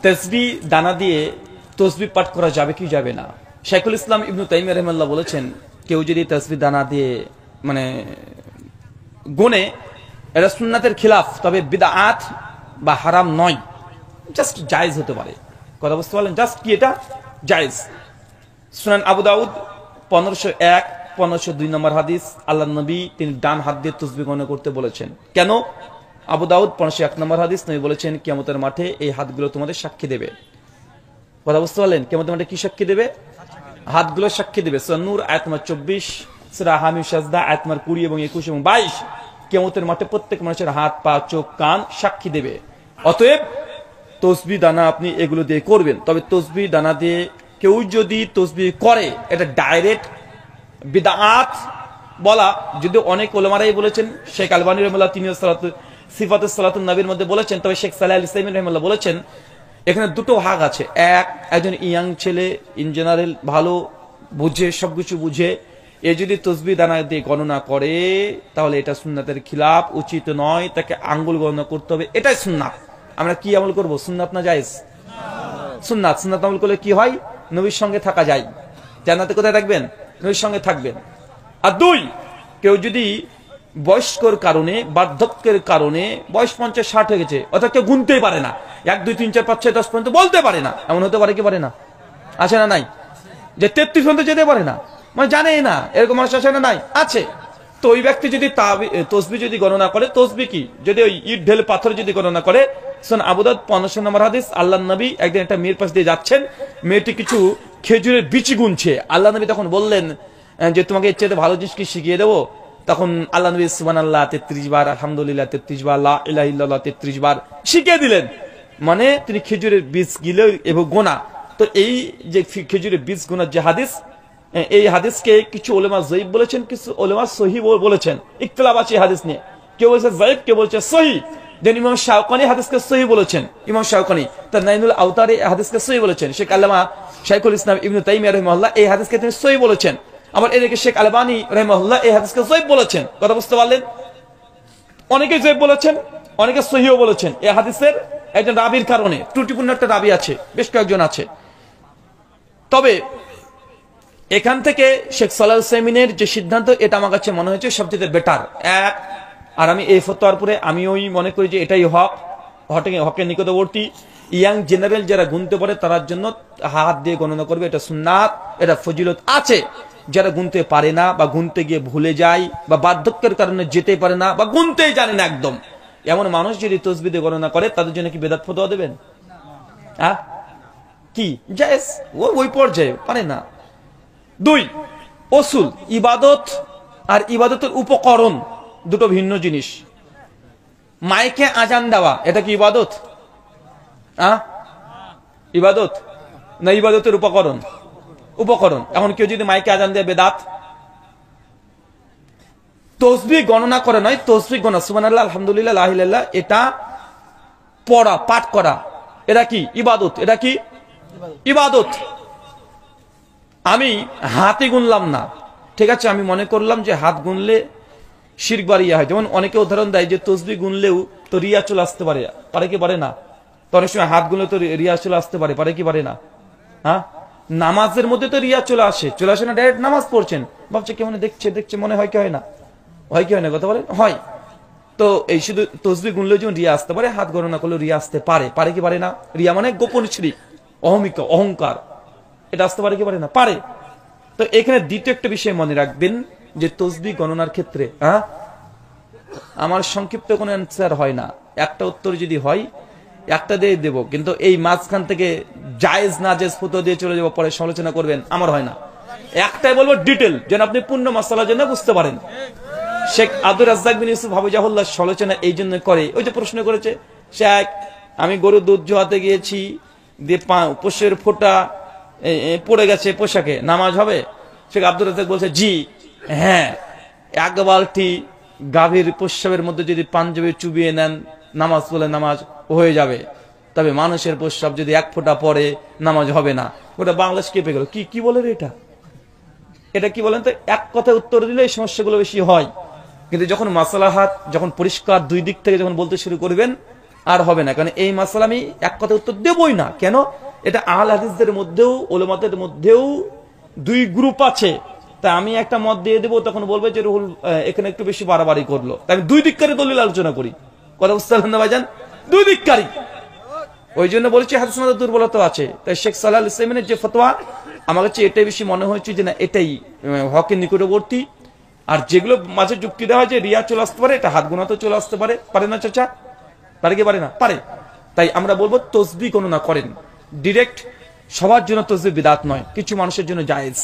তাসবিহ দানা দিয়ে তাসবিহ পাঠ করা যাবে কি যাবে না? শাইখুল ইসলাম ইবনে তাইমিয়া রাহিমাহুল্লাহ বলেছেন, কেউ যদি তাসবিহ দানা দিয়ে মানে গুনে, এটা সুন্নাতের খিলাফ, তবে বিদআত বা হারাম নয়, জাস্ট জায়েজ হতে পারে। কথা বুঝতে পারলেন? জাস্ট কি এটা জায়েজ। সুনান আবু দাউদ 1501 1502 নম্বর হাদিস, আল্লাহ নবী তিনি ডান হাত দিয়ে তাসবিহ গণনা করতে বলেছেন। কেন? আবু দাউদ 1501 নম্বর হাদিস, নবী বলেছেন কিয়ামতের মাঠে এই হাতগুলো তোমাদের সাক্ষী দেবে। কথা বুঝতে পারলেন? কিয়ামতের মাঠে কি সাক্ষী দেবে? হাতগুলো সাক্ষী দেবে। সূরা নূর আয়াত নম্বর 24, সূরা হামিম সাজদা আয়াত নম্বর 20 এবং 21 এবং 22, কিয়ামতের মাঠে প্রত্যেক মানুষের হাত, পা, চোখ, কান সাক্ষী দেবে। অতএব তাসবিহ দানা আপনি এগুলো দিয়ে করবেন। তবে তাসবিহ দানা দিয়ে কেউ যদি তাসবিহ করে, এটা ডাইরেক্ট বিদআত বলা, যদি অনেক উলামারাই বলেছেন, শেখ আলবানী রাহিমাহুল্লাহ তিনি সিফাতুস সালাতুন নবীর মধ্যে বলেছেন, তবে শেখ সালেহ আল ইসলামী রাহিমাহুল্লাহ বলেছেন এখানে দুটো ভাগ আছে। একজন ইয়াং ছেলে, ইন জেনারেল ভালো বুঝে, সবকিছু বুঝে, এ যদি তাসবিহ দানা দিয়ে গণনা করে তাহলে এটা সুন্নাতের খিলাফ, উচিত নয়, তাকে আঙ্গুল গণনা করতে হবে, এটাই সুন্নাত। আমরা কি আমল করব? সুন্নাত না জায়েজ? সুন্নাত। সুন্নাত আমল করলে কি হয়? নবীর সঙ্গে থাকা যায়। জান্নাতে কোথায় থাকবেন? নবীর সঙ্গে থাকবেন। আর দুই, কেউ যদি বয়স্কর কারণে, বার্ধক্যের কারণে, বয়স 50-60 হয়ে গেছে, অর্থাৎ কেউ গুনতেই পারে না, 1 2 3 4 5 6 10 পর্যন্ত বলতে পারে না, এমন হতে পারে কি পারে না? আছে না নাই? যে 33 পর্যন্ত যেতে পারে না, মানে জানেই না, এরকম মানুষ আছে না নাই? আছে। তো ওই ব্যক্তি যদি তাসবিহ যদি গণনা করে, তাসবিহ কি যদি ওই ইট ঢেল পাথর যদি গণনা করে, সুনান আবু দাউদ 1500 নম্বর হাদিস, আল্লাহ নবী একদিন একটা মেয়ের পাশ দিয়ে যাচ্ছেন, মেয়েটি কিছু খেজুরের বিচি গুনছে। আল্লাহ নবী তখন বললেন যে তোমাকে এর চেয়ে ভালো জিনিস কি শিখিয়ে দেবো? তখন আল্লাহ নবী সুবহানাল্লাহ 33 বার, আলহামদুলিল্লাহ 33 বার, লা ইলাহা ইল্লাল্লাহ 33 বার শিখিয়ে দিলেন। মানে তিনি খেজুরের বীজ গিলে এবং গোনা। তো এই যে খেজুরের বীজ গোনার যে হাদিস, এই হাদিসকে কিছু উলামা যায়ীফ বলেছেন, কিছু উলামা সহিহ বলেছেন। ইখতিলাফ আছে হাদিস নিয়ে, কেউ বলছে যায়ীফ, কেউ বলছে সহিহ। দেন ইমাম শাওকানি হাদিসকে সহিহ বলেছেন। ইমাম শাওকানি তার নাইনুল আওতারে হাদিসকে সহিহ বলেছেন। শেখ আল্লামা শাইখুল ইসলাম ইবনে তাইমিয়া রাহিমাহুল্লাহ এই হাদিসকে তিনি সহিহ বলেছেন। আবার এদিকে শেখ আলবানী রাহিমাহুল্লাহ এই হাদিসকে যায়ীফ বলেছেন। কথা বুঝতে পারলেন? অনেকে যায়ীফ বলেছেন, অনেকে সহিহ বলেছেন। এই হাদিসের একজন রাবীর কারণে, ত্রুটিপূর্ণ একটা রাবী আছে, বেশ কয়েকজন আছে। তবে এখান থেকে শেখ সালেহ আল উসাইমিনের যে সিদ্ধান্ত, এটা আমার কাছে মনে হয়েছে সবচেয়ে বেটার। আর আমি এই ফতোয়ার পরে আমি ওই মনে করি যে এটাই হকের নিকটবর্তী। ইয়াং জেনারেল যারা গুনতে পারে তার জন্য হাত দিয়ে গণনা করবে, এটা সুন্নাত, এটা ফজিলত আছে। যারা গুনতে পারে না বা গুনতে গিয়ে ভুলে যায় বা বার্ধক্যের কারণে যেতে পারে না বা গুনতেই জানে না একদম, এমন মানুষ যদি তাসবিহ দিয়ে গণনা করে, তাদের জন্য কি বেদাত ফতোয়া দেবেন? কি জায়েজ? ওই পর্যায়ে পারে না। দুই, ওসুল, ইবাদত আর ইবাদতের উপকরণ দুটো ভিন্ন জিনিস। মাইকে আজান দেওয়া, এটা কি ইবাদত? ইবাদত না ইবাদতের উপকরণ? উপকরণ। এখন কেউ যদি মাইকে আজান দেয়, বেদাত। তাসবিহ গণনা করে নয়, তাসবিহ গণনা, সুবহানাল্লাহ, আলহামদুলিল্লাহ, লা ইলাহা ইল্লাল্লাহ, এটা পড়া, পাঠ করা, এটা কি ইবাদত? এটা কি ইবাদত। আমি হাতে গুনলাম না, ঠিক আছে, আমি মনে করলাম যে হাত গুনলে শিরক বা রিয়া হয়। যেমন অনেকে উদাহরণ দেয় যে তাসবিহ গুনলেও তো রিয়া চলে আসতে পারে, পারে কি পারে না? তো অনেক সময় হাত গুনলে তো রিয়া চলে আসতে পারে, পারে কি পারে না? নামাজের মধ্যে তো রিয়া চলে আসে না? ডাইরেক্ট নামাজ পড়ছেন, ভাবছে কেমন দেখছে মনে হয় কি হয় না? হয় কি হয় না? কথা বলেন, হয়। তো এই শুধু তাসবিহ গুনলেও যেমন রিয়া আসতে পারে, হাত গণনা করলেও রিয়া আসতে পারে, পারে কি পারে না? রিয়া মানে গোপন শিরক, অহংকার, এটা আসতে পারে কি পারে না? পারে। তো এখানে দ্বিতীয় একটা বিষয় মনে রাখবেন যে তাসবিহ গণনার ক্ষেত্রে আমার সংক্ষিপ্ত কোনো অ্যান্সার হয় না। একটা উত্তর যদি হয় একটা দিয়ে দেব, কিন্তু এই মাঝখান থেকে জায়েজ না জায়েজ ফতোয়া দিয়ে চলে যাবো, পরে সমালোচনা করবেন, আমার হয় না। একটাই বলবো ডিটেল, যেন আপনি পূর্ণ মাসালা যেন বুঝতে পারেন। শেখ আব্দুর রাজ্জাক বিন ইউসুফ হাফিজাহুল্লাহ সমালোচনা এই জন্য করে, ওই যে প্রশ্ন করেছে, শেখ আমি গরুর দুধ জোয়াতে গিয়েছি, দিয়ে পোষের ফোঁটা পড়ে গেছে পোশাকে, নামাজ হবে? শেখ আব্দুর রাজ্জাক বলছে জি হ্যাঁ, 1 বালতি গাভীর প্রস্রাবের মধ্যে যদি পাঞ্জাবি চুবিয়ে নেন, নামাজ পড়লে নামাজ হয়ে যাবে। তবে মানুষের প্রস্রাব যদি 1 ফোঁটা পড়ে, নামাজ হবে না। ওটা বাংলাদেশ কেঁপে গেল, কি বলে এটা কি বলেন তো? এক কথায় উত্তর দিলে এই সমস্যাগুলো বেশি হয়। কিন্তু যখন মাসালাহাত যখন পরিষ্কার দুই দিক থেকে যখন বলতে শুরু করবেন, আর হবে না, কারণ এই মাসালা আমি এক কথা উত্তর দেবই না। কেন? এটা আহলে হাদিসদের মধ্যেও উলামাদের মধ্যেও দুই গ্রুপ আছে, তাই আমি একটা মত দিয়ে দেবো, তখন বলবে যে রুহুল এখানে একটু বেশি বাড়াবাড়ি করলো। তাই আমি দুই দিককারী দলিল আলোচনা করি, কথা বুঝতে পারলেন না ভাইজান? দুই দিককারী। ওই জন্য বলেছি হাদিস মধ্যে দুর্বলতা আছে। তাই শেখ সালাহ আল ইসলামের যে ফতোয়া আমার কাছে এটাই বেশি মনে হয়েছে যে না এটাই হকের নিকটবর্তী। আর যেগুলো মাঝে যুক্তি দেওয়া হয় যে রিয়া চলে আসতে পারে, এটা হাত গোনাতেও চলে আসতে পারে, পারে না চাচা? পারে কি পারে না? পারে। তাই আমরা বলবো তসবিহ গণনা করেন, ডিরেক্ট সবার জন্য তসবিহ বিদআত নয়, কিছু মানুষের জন্য জায়েজ।